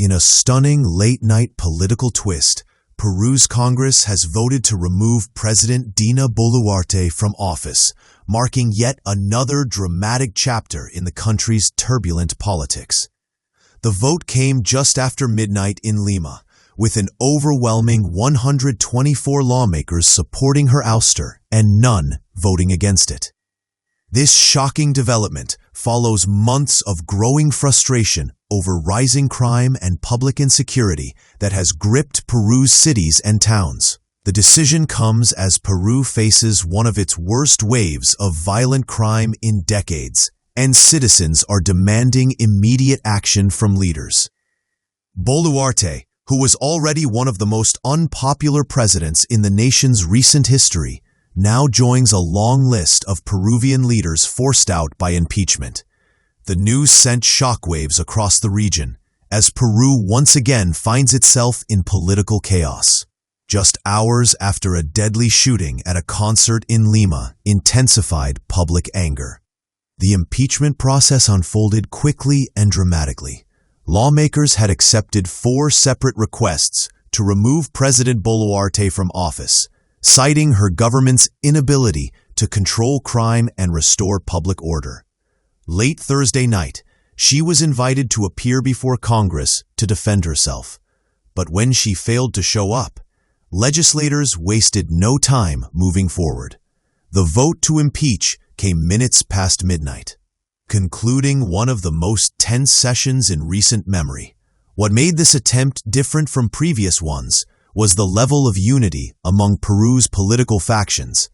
In a stunning late-night political twist, Peru's Congress has voted to remove President Dina Boluarte from office, marking yet another dramatic chapter in the country's turbulent politics. The vote came just after midnight in Lima, with an overwhelming 124 lawmakers supporting her ouster and none voting against it. This shocking development follows months of growing frustration over rising crime and public insecurity that has gripped Peru's cities and towns. The decision comes as Peru faces one of its worst waves of violent crime in decades, and citizens are demanding immediate action from leaders. Boluarte, who was already one of the most unpopular presidents in the nation's recent history, now joins a long list of Peruvian leaders forced out by impeachment. The news sent shockwaves across the region, as Peru once again finds itself in political chaos. Just hours after a deadly shooting at a concert in Lima intensified public anger. The impeachment process unfolded quickly and dramatically. Lawmakers had accepted 4 separate requests to remove President Boluarte from office, citing her government's inability to control crime and restore public order. Late Thursday night, she was invited to appear before Congress to defend herself. But when she failed to show up, legislators wasted no time moving forward. The vote to impeach came minutes past midnight, concluding one of the most tense sessions in recent memory. What made this attempt different from previous ones was the level of unity among Peru's political factions.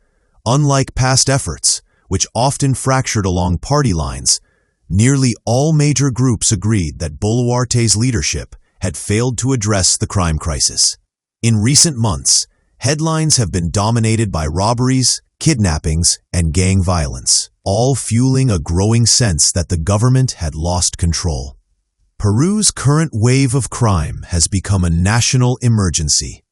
Unlike past efforts, which often fractured along party lines, nearly all major groups agreed that Boluarte's leadership had failed to address the crime crisis. In recent months, headlines have been dominated by robberies, kidnappings, and gang violence, all fueling a growing sense that the government had lost control. Peru's current wave of crime has become a national emergency.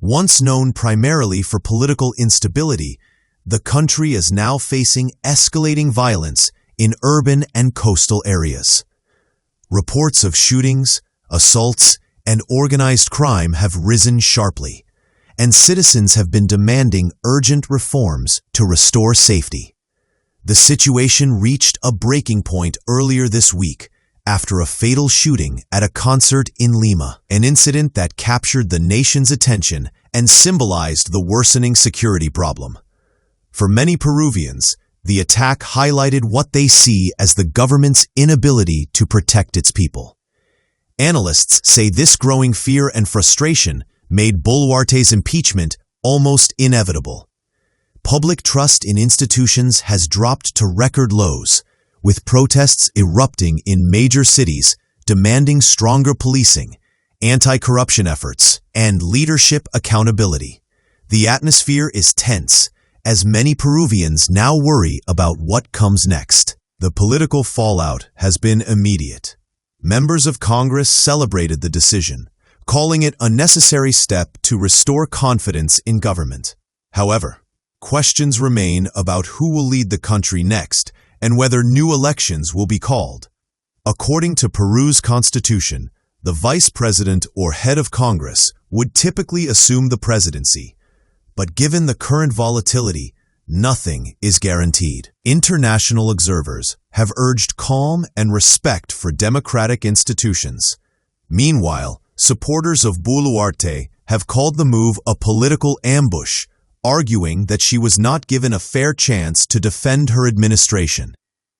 Once known primarily for political instability, the country is now facing escalating violence in urban and coastal areas. Reports of shootings, assaults, and organized crime have risen sharply, and citizens have been demanding urgent reforms to restore safety. The situation reached a breaking point earlier this week after a fatal shooting at a concert in Lima, an incident that captured the nation's attention and symbolized the worsening security problem. For many Peruvians, the attack highlighted what they see as the government's inability to protect its people. Analysts say this growing fear and frustration made Boluarte's impeachment almost inevitable. Public trust in institutions has dropped to record lows, with protests erupting in major cities demanding stronger policing, anti-corruption efforts, and leadership accountability. The atmosphere is tense, as many Peruvians now worry about what comes next. The political fallout has been immediate. Members of Congress celebrated the decision, calling it a necessary step to restore confidence in government. However, questions remain about who will lead the country next and whether new elections will be called. According to Peru's constitution, the vice president or head of Congress would typically assume the presidency, but given the current volatility, nothing is guaranteed. International observers have urged calm and respect for democratic institutions. Meanwhile, supporters of Boluarte have called the move a political ambush, arguing that she was not given a fair chance to defend her administration.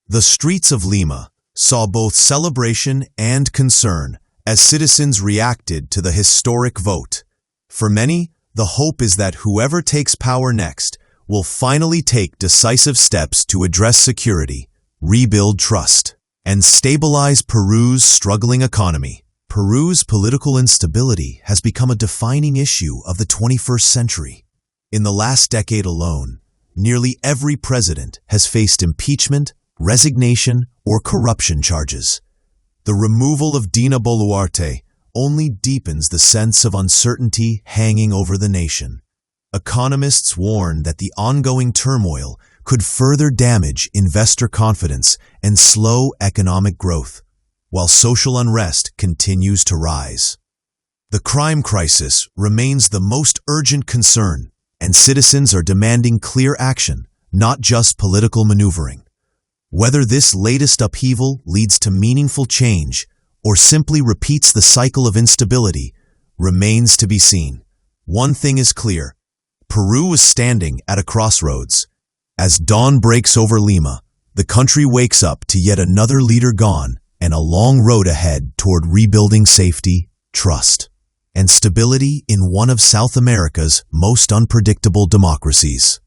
The streets of Lima saw both celebration and concern as citizens reacted to the historic vote. For many, the hope is that whoever takes power next will finally take decisive steps to address security, rebuild trust, and stabilize Peru's struggling economy. Peru's political instability has become a defining issue of the 21st century. In the last decade alone, nearly every president has faced impeachment, resignation, or corruption charges. The removal of Dina Boluarte only deepens the sense of uncertainty hanging over the nation. Economists warn that the ongoing turmoil could further damage investor confidence and slow economic growth. while social unrest continues to rise. The crime crisis remains the most urgent concern, and citizens are demanding clear action, not just political maneuvering. Whether this latest upheaval leads to meaningful change or simply repeats the cycle of instability remains to be seen. One thing is clear: Peru is standing at a crossroads. As dawn breaks over Lima, the country wakes up to yet another leader gone and a long road ahead toward rebuilding safety, trust, and stability in one of South America's most unpredictable democracies.